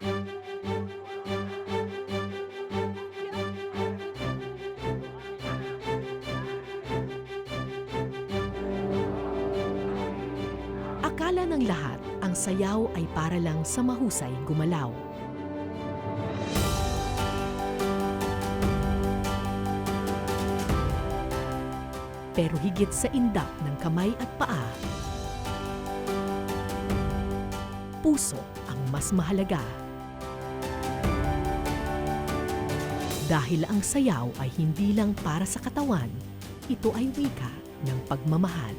Akala ng lahat, ang sayaw ay para lang sa mahusay gumalaw. Pero higit sa indap ng kamay at paa, puso ang mas mahalaga. Dahil ang sayaw ay hindi lang para sa katawan, ito ay wika ng pagmamahal.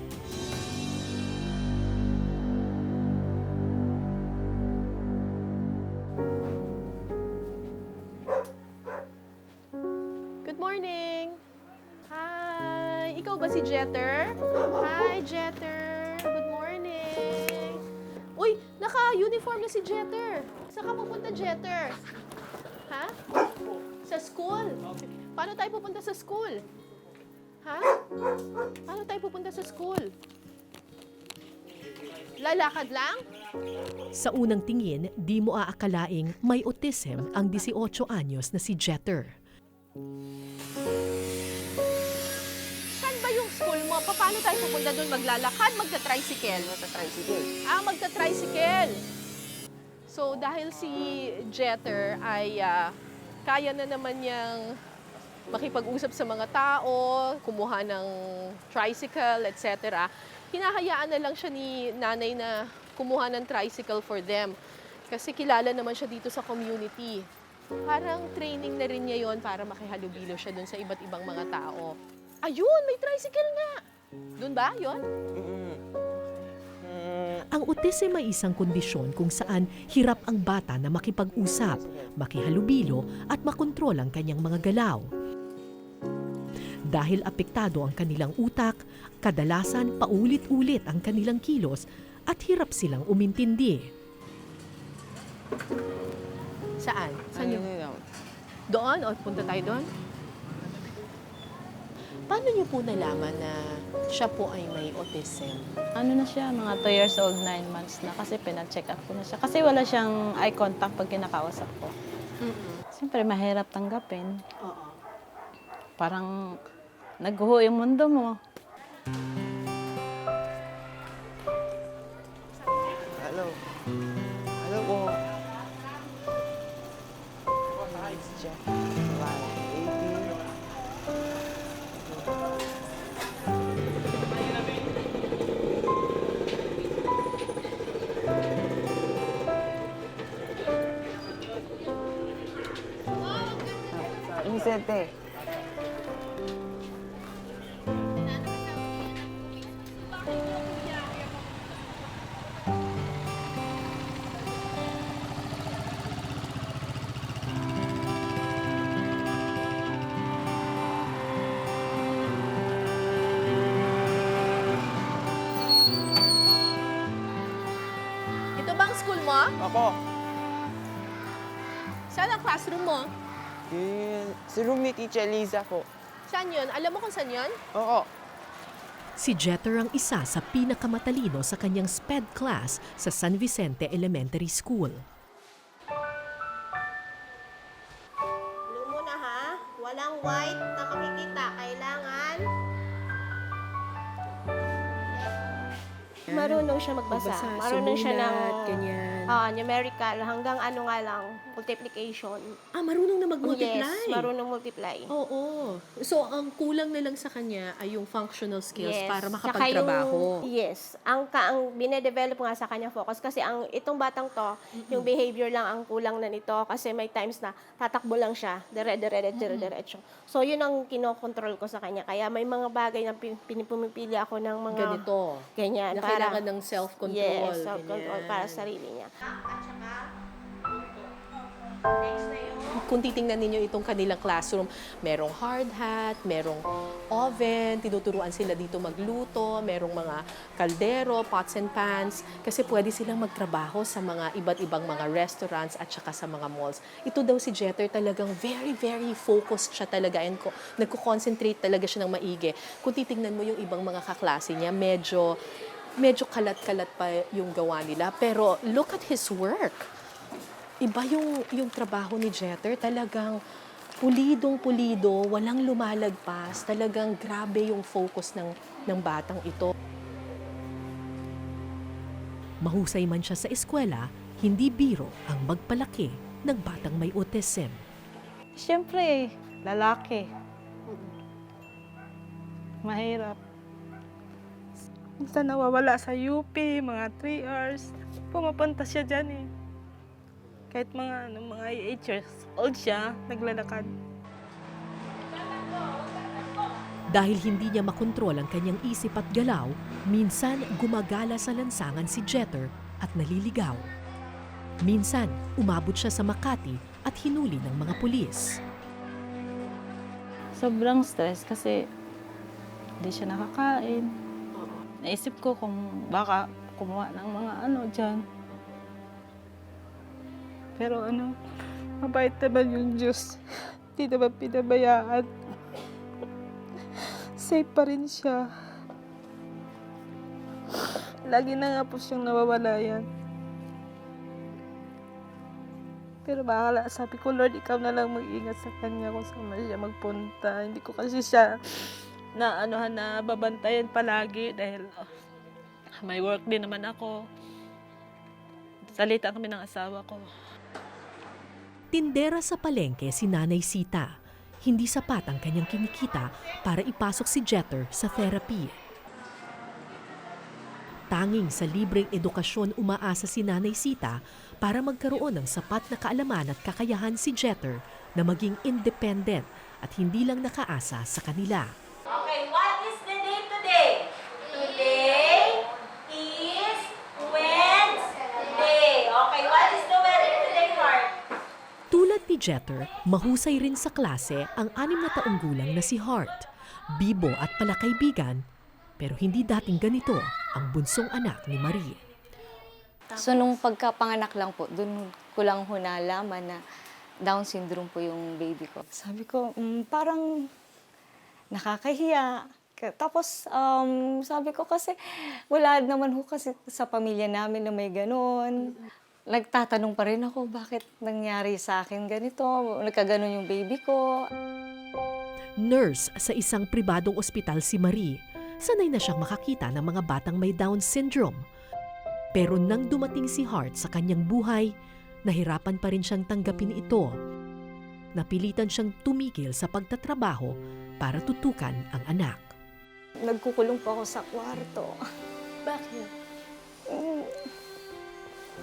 Good morning! Hi! Ikaw ba si Jeter? Hi, Jeter! Good morning! Uy, naka-uniform na si Jeter! Saan ka pupunta, Jeter? Ha? Sa school? Paano tayo pupunta sa school? Ha? Paano tayo pupunta sa school? Lalakad lang? Sa unang tingin, di mo aakalaing may autism ang 18 anyos na si Jeter. Saan ba yung school mo? Paano tayo pupunta doon? Maglalakad? Magta-tricycle? Magta-tricycle. Magta-tricycle. So, dahil si Jeter ay kaya na naman niyang makipag-usap sa mga tao, kumuha ng tricycle, etc., hinahayaan na lang siya ni nanay na kumuha ng tricycle for them. Kasi kilala naman siya dito sa community. Parang training na rin niya yon para makihalubilo siya dun sa iba't ibang mga tao. Ayun, may tricycle nga! Dun ba? Yon? Ang autism ay isang kondisyon kung saan hirap ang bata na makipag-usap, makihalubilo at makontrol ang kanyang mga galaw. Dahil apektado ang kanilang utak, kadalasan paulit-ulit ang kanilang kilos at hirap silang umintindi. Saan? Saan Ano yung... yun? Doon? O punta tayo doon? Paano niyo po nalaman na siya po ay may autism? Ano na siya, mga 2 years old, 9 months na kasi pina-check up ko na siya. Kasi wala siyang eye contact pag kinakausap ko. Siyempre, mahirap tanggapin. Oo. Parang nagguho yung mundo mo. Hello. Hello po. It's Jeff. Wow, baby. Vicente. Ito bang school mo? Ako. Saan ang classroom mo? Si room ni Teacher Liza po. Saan yun? Alam mo kung saan yun? Oo. Si Jeter ang isa sa pinakamatalino sa kanyang SPED class sa San Vicente Elementary School. Blue muna ha. Walang white na makikita. Kailangan marunong siya magbasa. Marunong siya ng ganyan. numerical hanggang ano nga lang, multiplication. Marunong na mag-multiply. Yes, marunong multiply. Oo. So, ang kulang na lang sa kanya ay yung functional skills Yes. para Saka makapagtrabaho. Yes. Ang bine-develop nga sa kanya focus kasi itong batang to, yung behavior lang ang kulang na nito kasi may times na tatakbo lang siya, dire-diretso. So, yun ang kinokontrol ko sa kanya. Kaya may mga bagay na pinipumipili ako ng mga Ganito. ganyan. Na kailangan ng self-control. Yes, self-control Ganyan. para sa sarili niya. Next na yun. Kung titingnan ninyo itong kanilang classroom, merong hard hat, merong oven, tinuturuan sila dito magluto, merong mga kaldero, pots and pans, kasi pwede silang magtrabaho sa mga iba't ibang mga restaurants at saka sa mga malls. Ito daw si Jeter talagang very, very focused siya talaga and nagko-concentrate talaga siya ng maigi. Kung titingnan mo yung ibang mga kaklase niya, medyo kalat-kalat pa yung gawa nila. Pero look at his work. Iba yung trabaho ni Jeter, talagang pulidong-pulido, walang lumalagpas, talagang grabe yung focus ng batang ito. Mahusay man siya sa eskwela, hindi biro ang magpalaki ng batang may autism. Siyempre, lalaki. Mahirap. Minsan nawawala sa UP, mga 3 hours. Pumapunta siya dyan eh. Kahit mga 8 years old siya, naglalakad. Dahil hindi niya makontrol ang kanyang isip at galaw, minsan gumagala sa lansangan si Jeter at naliligaw. Minsan, umabot siya sa Makati at hinuli ng mga pulis. Sobrang stress kasi hindi siya nakakain. Naisip ko kung baka kumuha ng mga dyan. Pero mabait naman yung Diyos. Hindi naman pinabayaan. Safe pa rin siya. Lagi na nga po siyang nawawala yan. Pero bahala, sabi ko, Lord, ikaw na lang mag-ingat sa kanya kung saan siya magpunta. Hindi ko kasi siya na babantayan palagi dahil may work din naman ako. Salita kami ng asawa ko. Tindera sa palengke si Nanay Sita. Hindi sapat ang kanyang kinikita para ipasok si Jeter sa therapy. Tanging sa libreng edukasyon umaasa si Nanay Sita para magkaroon ng sapat na kaalaman at kakayahan si Jeter na maging independent at hindi lang nakaasa sa kanila. Okay, what is the date today? Today is Wednesday. Okay, what is the weather today, Heart? Tulad ni Jeter, mahusay rin sa klase ang 6 na taong gulang na si Hart. Bibo at palakaibigan, pero hindi dating ganito ang bunsong anak ni Marie. So, nung pagkapanganak lang po, doon ko lang nalaman na Down syndrome po yung baby ko. Sabi ko, parang nakakahiya. Tapos, sabi ko kasi, wala naman ho kasi sa pamilya namin na may ganun. Nagtatanong pa rin ako, bakit nangyari sa akin ganito? Nagkaganon yung baby ko. Nurse sa isang pribadong ospital si Marie. Sanay na siyang makakita ng mga batang may Down syndrome. Pero nang dumating si Hart sa kanyang buhay, nahirapan pa rin siyang tanggapin ito. Napilitan siyang tumigil sa pagtatrabaho para tutukan ang anak. Nagkukulong po ako sa kwarto. Bakit?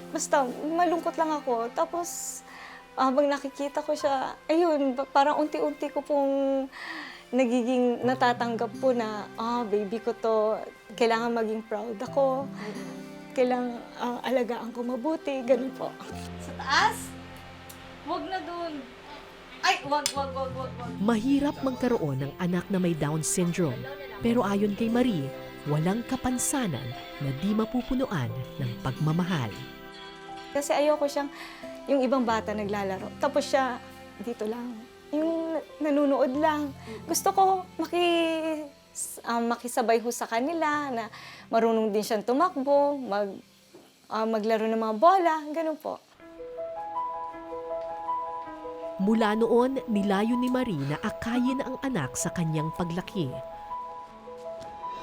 Basta malungkot lang ako. Tapos, habang nakikita ko siya, ayun, parang unti-unti ko pong nagiging natatanggap po na, baby ko to, kailangan maging proud ako. Kailangan alagaan ko mabuti, ganun po. Sa taas? Huwag na dun. Ay, wag. Mahirap magkaroon ng anak na may Down syndrome. Pero ayon kay Marie, walang kapansanan na di mapupunuan ng pagmamahal. Kasi ayoko siyang, yung ibang bata naglalaro. Tapos siya, dito lang. Yung nanonood lang. Gusto ko makisabay ho sa kanila, na marunong din siyang tumakbo, maglaro ng mga bola, ganun po. Mula noon, nilayo ni Marie na akayin ang anak sa kanyang paglaki.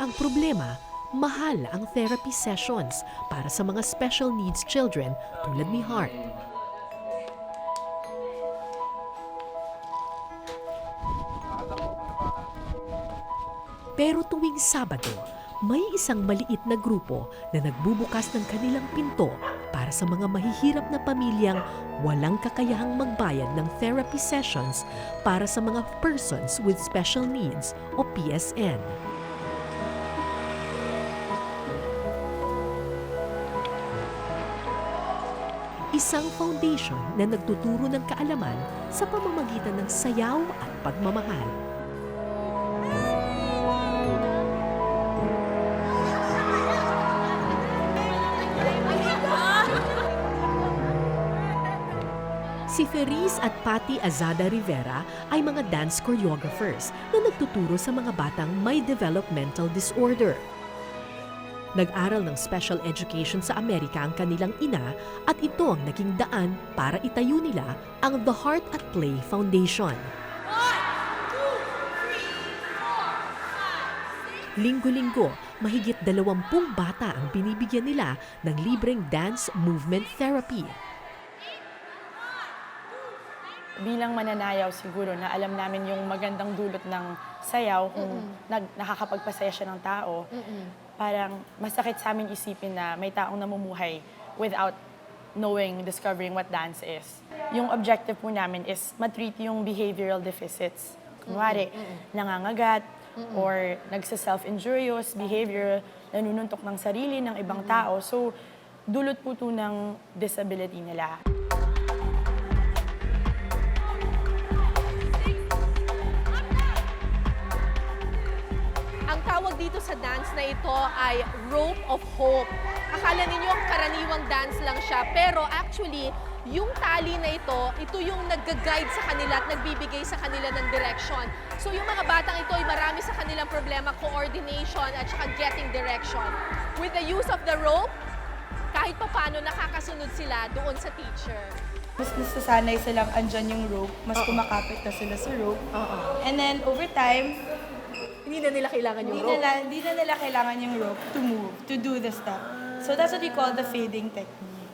Ang problema, mahal ang therapy sessions para sa mga special needs children tulad ni Hart. Pero tuwing Sabado, may isang maliit na grupo na nagbubukas ng kanilang pinto para sa mga mahihirap na pamilyang walang kakayahang magbayad ng therapy sessions para sa mga persons with special needs o PSN. Isang foundation na nagtuturo ng kaalaman sa pamamagitan ng sayaw at pagmamahal. Si Feriz at Patty Azada Rivera ay mga dance choreographers na nagtuturo sa mga batang may developmental disorder. Nag-aral ng special education sa Amerika ang kanilang ina at ito ang naging daan para itayo nila ang The Heart at Play Foundation. Linggo-linggo, mahigit 20 bata ang binibigyan nila ng libreng dance movement therapy. Bilang mananayaw siguro na alam namin yung magandang dulot ng sayaw kung nakakapagpasaya siya ng tao, parang masakit sa amin isipin na may taong namumuhay without discovering what dance is. Yung objective po namin is matreat yung behavioral deficits. Kunwari, nangangagat, or nagsa-self-injurious behavior, nanununtok ng sarili ng ibang tao. So, dulot po ito ng disability nila. Ang tawag dito sa dance na ito ay Rope of Hope. Akala ninyo ang karaniwang dance lang siya, pero actually, yung tali na ito yung nag-guide sa kanila at nagbibigay sa kanila ng direction. So yung mga batang ito ay marami sa kanilang problema, coordination at saka getting direction. With the use of the rope, kahit pa paano nakakasunod sila doon sa teacher. Mas nasasanay silang andyan yung rope, mas kumakapit na sila sa rope. And then over time, Hindi na nila kailangan yung rope. Hindi na nila kailangan yung rope to move, to do the step. So that's what we call the fading technique.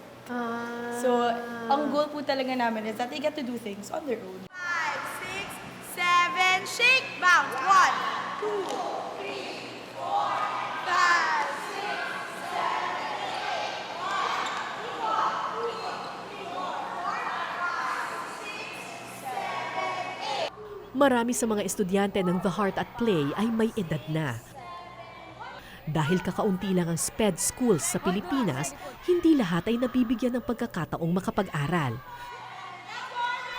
So, ang goal po talaga namin is that they get to do things on their own. 5, 6, 7, shake, bounce. 1, 2, 3, 4, 5, 6, 7, 8. Marami sa mga estudyante ng The Heart at Play ay may edad na. Dahil kakaunti lang ang SPED schools sa Pilipinas, hindi lahat ay nabibigyan ng pagkakataong makapag-aral.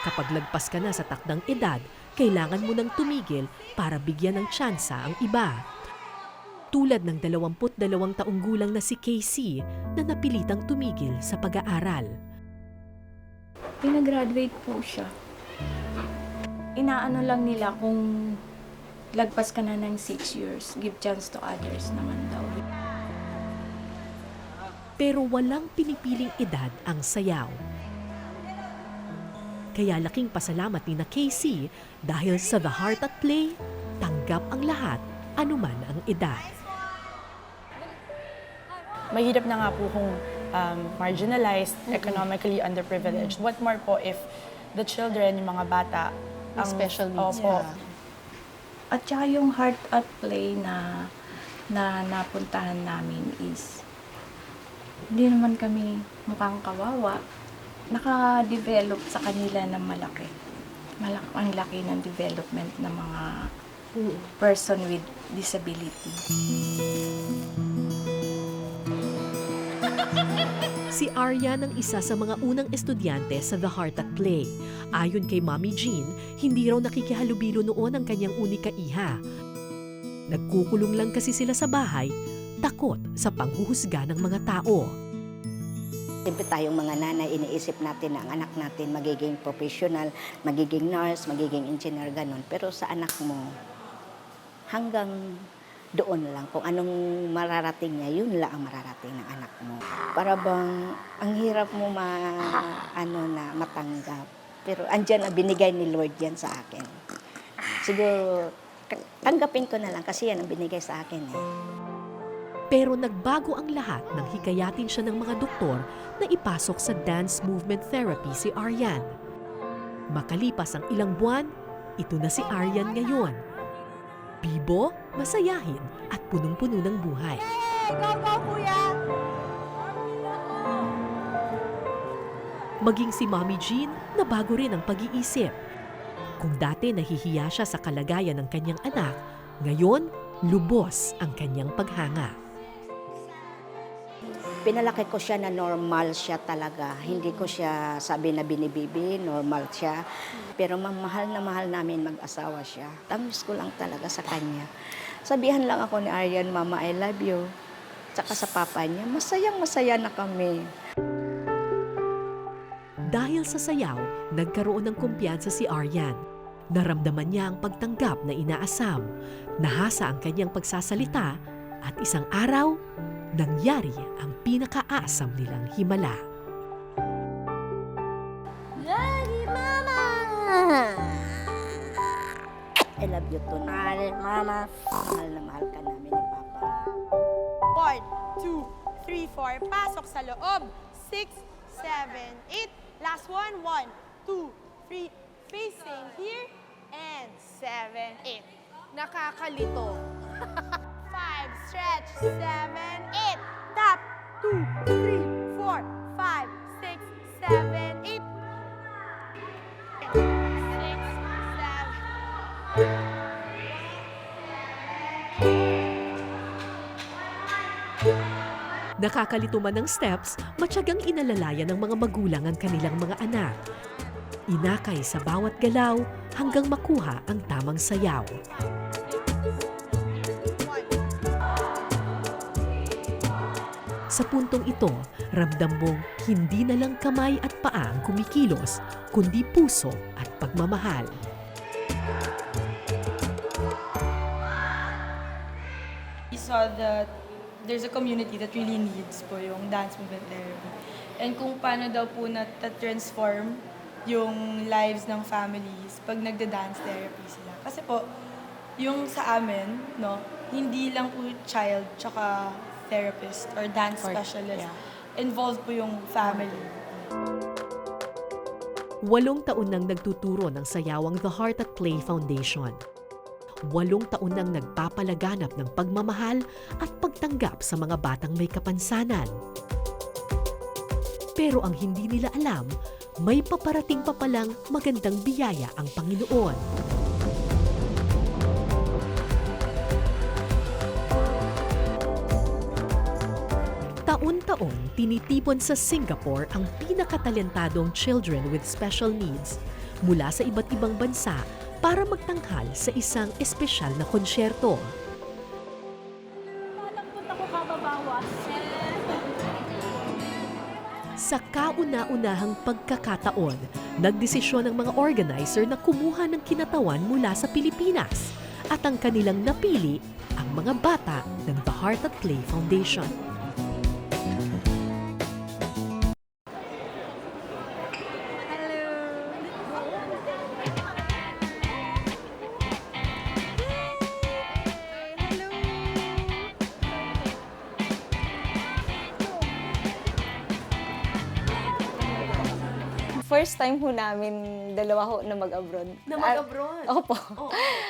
Kapag lagpas ka na sa takdang edad, kailangan mo nang tumigil para bigyan ng tsansa ang iba. Tulad ng 22 taong gulang na si Casey na napilitang tumigil sa pag-aaral. Pinagraduate po siya. Inaano lang nila kung lagpas ka na ng 6 years, give chance to others naman daw. Pero walang pinipiling edad ang sayaw. Kaya laking pasalamat ni na Casey dahil sa The Heart at Play, tanggap ang lahat, anuman ang edad. Mahirap na nga po kung marginalized, economically underprivileged. What more po if the children, yung mga bata, May special needs. Opo. At saka yung Heart at Play na napuntahan namin is hindi naman kami mukhang kawawa. Naka-develop sa kanila ng malaki. Ang laki ng development ng mga person with disability. Si Aryan ang isa sa mga unang estudyante sa The Heart at Play. Ayon kay Mommy Jean, hindi raw nakikihalubilo noon ang kanyang unika iha. Nagkukulong lang kasi sila sa bahay, takot sa panghuhusga ng mga tao. Siyempre tayong mga nanay, iniisip natin na ang anak natin magiging professional, magiging nurse, magiging engineer, ganun. Pero sa anak mo, hanggang doon lang. Kung anong mararating niya, yun lang ang mararating ng anak mo. Para bang ang hirap mo matanggap. Pero andyan na binigay ni Lord yan sa akin. Siguro, tanggapin ko na lang kasi yan ang binigay sa akin eh. Pero nagbago ang lahat nang hikayatin siya ng mga doktor na ipasok sa dance movement therapy si Aryan. Makalipas ang ilang buwan, ito na si Aryan ngayon. Bibo, masayahin at punong-puno ng buhay. Go, go, kuya! Maging si Mommy Jean, nabago rin ang pag-iisip. Kung dati nahihiya siya sa kalagayan ng kanyang anak, ngayon, lubos ang kanyang paghanga. Pinalaki ko siya na normal siya talaga. Hindi ko siya sabi na binibibi, normal siya. Pero mahal na mahal namin mag-asawa siya. Tamis ko lang talaga sa kanya. Sabihan lang ako ni Aryan, Mama, I love you. Tsaka sa papa niya, masayang-masaya na kami. Dahil sa sayaw, nagkaroon ng kumpiyansa si Aryan. Naramdaman niya ang pagtanggap na inaasam. Nahasa ang kanyang pagsasalita At isang araw, nangyari ang pinakaasam nilang himala. Lagi, Mama! I love you too, Mama. Mahal na mahal ka namin ni Papa. 1, 2, 3, 4. Pasok sa loob. 6, 7, 8. Last one. 1, 2, 3. Facing here. And 7, 8. Nakakalito. 5, stretch. 7, 8. Tap. 2, 3, 4, 5, 6, 7, 8. 6, 7. Nakakalito man ng steps, matyagang inalalayan ng mga magulang ang kanilang mga anak. Inakay sa bawat galaw hanggang makuha ang tamang sayaw. Sa puntong ito, ramdam mong hindi na lang kamay at paa ang kumikilos, kundi puso at pagmamahal. We saw that there's a community that really needs po yung dance movement therapy. And kung paano daw po na-transform yung lives ng families pag nagda-dance therapy sila. Kasi po, yung sa amin, no, hindi lang po child tsaka therapist or dance specialist. Involved po yung family. 8 taon nang nagtuturo ng sayawang The Heart at Play Foundation. 8 taon nang nagpapalaganap ng pagmamahal at pagtanggap sa mga batang may kapansanan. Pero ang hindi nila alam, may paparating pa palang magandang biyaya ang Panginoon. Taon-taon, tinitipon sa Singapore ang pinakatalentadong children with special needs mula sa iba't ibang bansa para magtanghal sa isang espesyal na konsyerto. Sa kauna-unahang pagkakataon, nagdesisyon ang mga organizer na kumuha ng kinatawan mula sa Pilipinas at ang kanilang napili ang mga bata ng The Heart at Play Foundation. First time ho namin dalawa ho na mag-abroad. Na mag-abroad? Opo.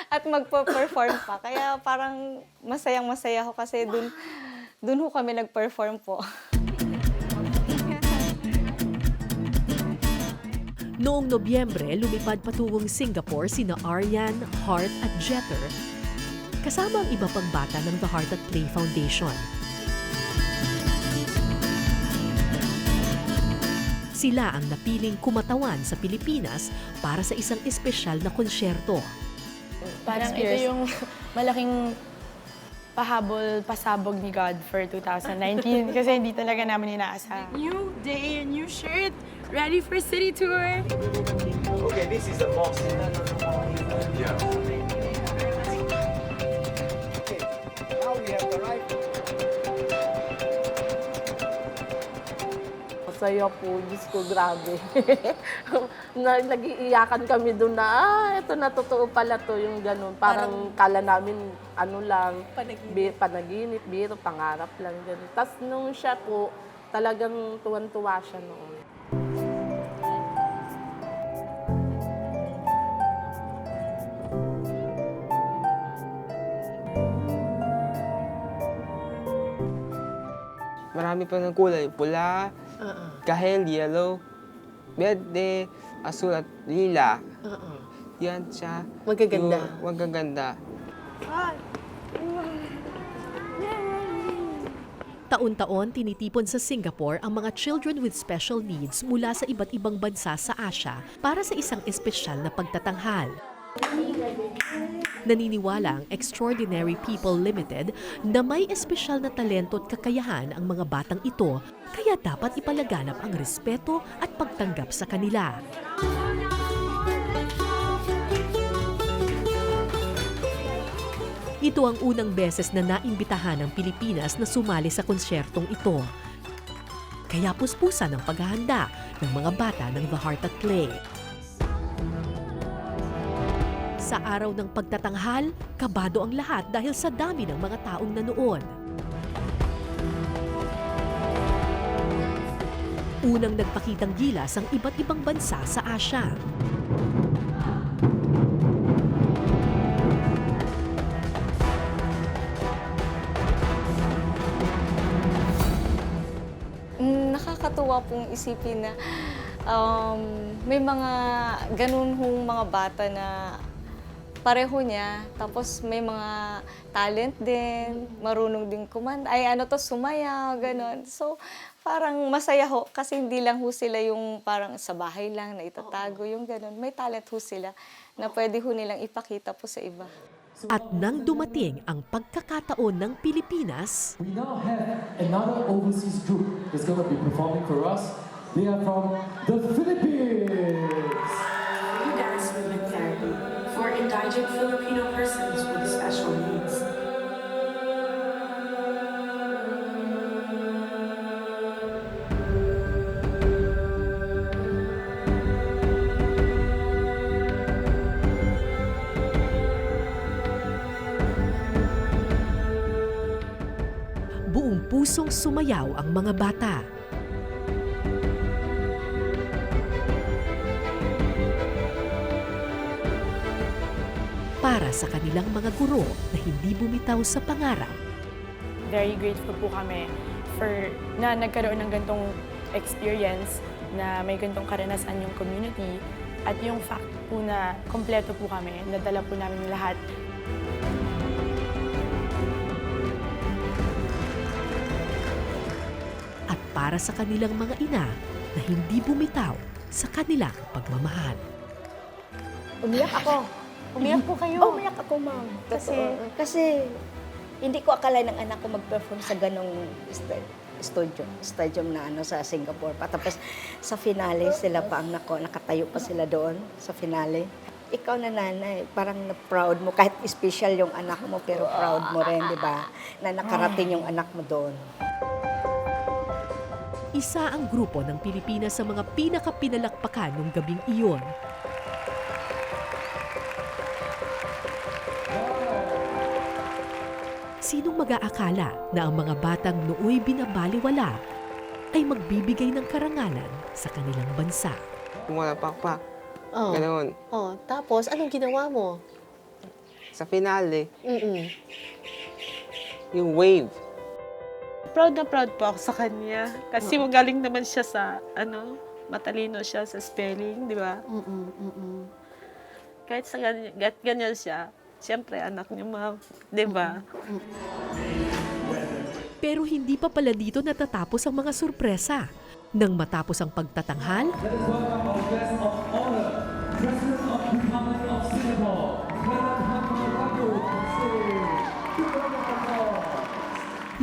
At magpo-perform pa. Kaya parang masayang-masaya ho kasi dun ho kami nag-perform po. Noong Nobyembre, lumipad patungong Singapore sina Aryan, Hart at Jeter, kasama ang iba pang bata ng The Heart at Play Foundation. Sila ang napiling kumatawan sa Pilipinas para sa isang espesyal na konsyerto. Parang ito yung malaking pasabog ni God for 2019 kasi hindi talaga namin inaasahan. New day, new shirt. Ready for city tour. Okay, this is a box. Yeah. Okay, now we have the right. Masaya po, Diyos ko, grabe. Nag-iiyakan kami doon na, ito na, totoo pala to, yung ganun. Parang kala namin, ano lang, panaginip, biro, pangarap lang. Ganun. Tapos nung siya po, talagang tuwan-tuwa siya noon. Marami pa ng kulay. Pula, kahel, yellow, berde, asul at lila. Yan siya. Magaganda. Magaganda. Taon-taon, tinitipon sa Singapore ang mga children with special needs mula sa iba't ibang bansa sa Asia para sa isang espesyal na pagtatanghal. Naniniwala ang Extraordinary People Limited na may espesyal na talento at kakayahan ang mga batang ito, kaya dapat ipalaganap ang respeto at pagtanggap sa kanila. Ito ang unang beses na naimbitahan ng Pilipinas na sumali sa konsyertong ito. Kaya puspusan ang paghahanda ng mga bata ng The Heart at Play. Sa araw ng pagtatanghal, kabado ang lahat dahil sa dami ng mga taong nanood. Unang nagpakitang gilas ang iba't ibang bansa sa Asya. Nakakatuwa pong isipin na may mga ganun hong mga bata na pareho niya, tapos may mga talent din, marunong din kumanta, sumayaw, ganun. So, parang masaya ho, kasi hindi lang ho sila yung parang sa bahay lang na itatago, yung ganun. May talent ho sila na pwede ho nilang ipakita po sa iba. At nang dumating ang pagkakataon ng Pilipinas, we now have another overseas group that's going to be performing for us. They are from the Philippines. Free dance movement therapy for indigent Filipino persons with special needs. buong pusong sumayaw ang mga bata. Para sa kanilang mga guro na hindi bumitaw sa pangarap. Very grateful po kami na nagkaroon ng gantong experience, na may gantong karanasan yung community, at yung fact po na kompleto po kami, nadala po namin lahat. At para sa kanilang mga ina na hindi bumitaw sa kanilang pagmamahal. Umiyak ako. Umiyak po kayo? Oh, umiyak ako, ma'am. Kasi hindi ko akala ng anak ko mag-perform sa ganong stadium na sa Singapore pa. Tapos sa finale, sila pa ang nakatayo pa sila doon sa finale. Ikaw na nanay, parang na-proud mo. Kahit special yung anak mo, pero proud mo rin, di ba? Na nakarating yung anak mo doon. Isa ang grupo ng Pilipinas sa mga pinakapinalakpakan nung gabing iyon. Sinong mag-aakala na ang mga batang nooy binabaliwala ay magbibigay ng karangalan sa kanilang bansa? Pumalakpak. Oh. Ganoon. Oh, tapos anong ginawa mo? Sa finale, yung wave. Proud na proud po ako sa kanya. Kasi magaling naman siya sa, matalino siya sa spelling, di ba? Kahit sa ganyan siya, siyempre anak niya, ma'am, di ba? Pero hindi pa pala dito natatapos ang mga sorpresa. Nang matapos ang pagtatanghal,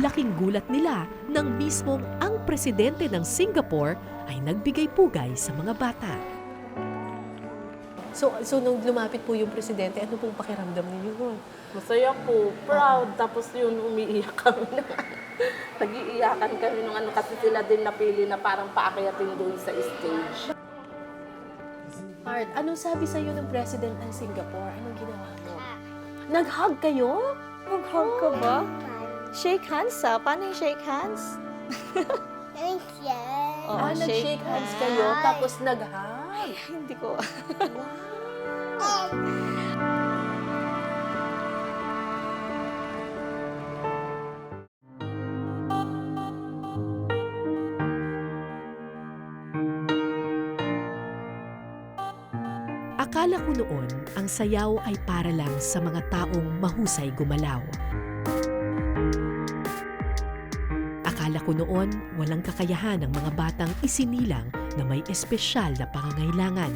laking gulat nila nang mismong ang presidente ng Singapore ay nagbigay pugay sa mga bata. So nung lumapit po yung presidente, ano pong pakiramdam ninyo? Masaya po, proud, tapos yun, umiiyak kami na. Nag-iiyakan kami nung kasi sila din napili na parang paakyatin doon sa stage. Art, anong sabi sa'yo ng president ng Singapore? Anong ginawa mo? Nag-hug kayo? Mag-hug ka ba? Shake hands Paano yung shake hands? Nag-shake hands kayo, tapos nag-hug? Hindi ko. Akala ko noon ang sayaw ay para lang sa mga taong mahusay gumalaw. Akala ko noon walang kakayahan ng mga batang isinilang na may espesyal na pangangailangan.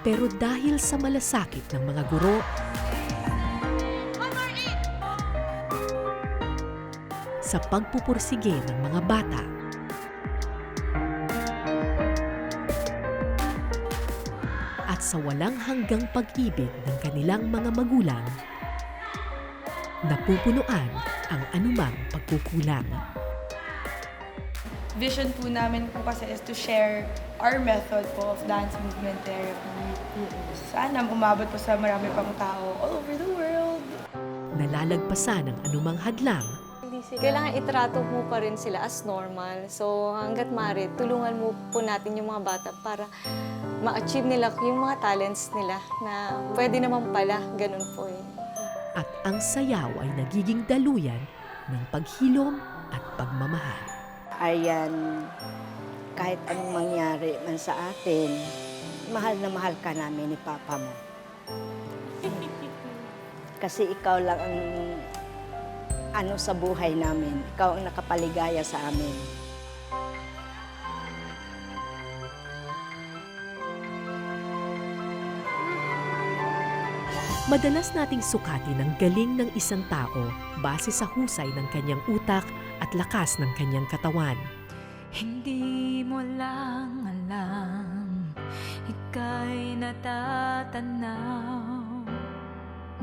Pero dahil sa malasakit ng mga guro, sa pagpupursige ng mga bata, at sa walang hanggang pag-ibig ng kanilang mga magulang, napupunuan ang anumang pagkukulang. Vision po namin po kasi is to share our method po of dance movement therapy. Sana umabot po sa marami pang tao all over the world. Nalalagpasan ang anumang hadlang, Kailangan itrato mo pa rin sila as normal. So hanggat maaari, tulungan mo po natin yung mga bata para ma-achieve nila yung mga talents nila na pwede naman pala, ganun po eh. at ang sayaw ay nagiging daluyan ng paghilom at pagmamahal. Ayan, kahit anong mangyari man sa atin, mahal na mahal ka namin ni Papa mo. Kasi ikaw lang ang ano sa buhay namin. Ikaw ang nakapaligaya sa amin. Madalas nating sukatin ang galing ng isang tao base sa husay ng kanyang utak at lakas ng kanyang katawan. Hindi mo lang alam, ika'y natatanaw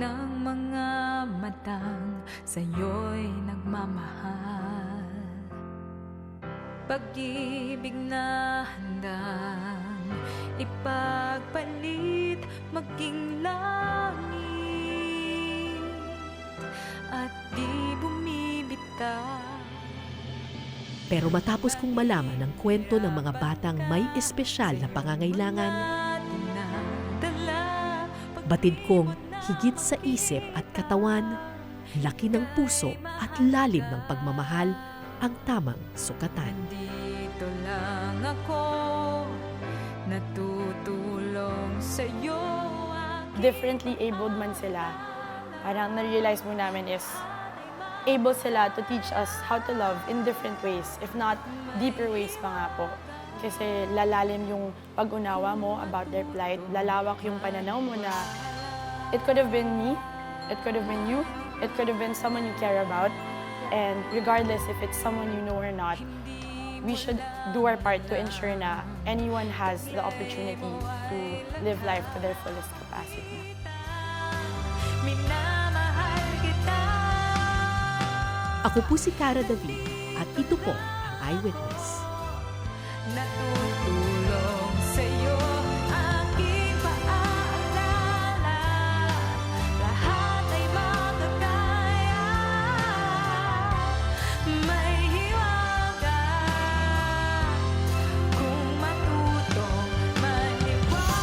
ng mga matang sa'yo'y nagmamahal. Pag-ibig na handang ipagpalit maging langit at di bumibitaw. Pero matapos kong malaman ang kwento ng mga batang may espesyal na pangangailangan, batid kong higit sa isip at katawan, laki ng puso at lalim ng pagmamahal ang tamang sukatan. Dito lang ako, natutulong sa'yo. Differently abled man sila, parang na-realize mo namin is able sila to teach us how to love in different ways, if not deeper ways pa nga po. Kasi lalalim yung pag-unawa mo about their plight, lalawak yung pananaw mo na it could have been me, it could have been you, it could have been someone you care about, and regardless if it's someone you know or not, we should do our part to ensure na anyone has the opportunity to live life to their fullest capacity. Ako po si Cara David at ito po ang Eyewitness. Natutulong sa'yo aking paaalala, lahat ay makakaya, may hiwaga kung matutong maniwala.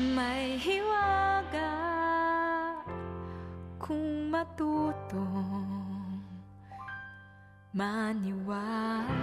May hiwaga kung matutong maniwala.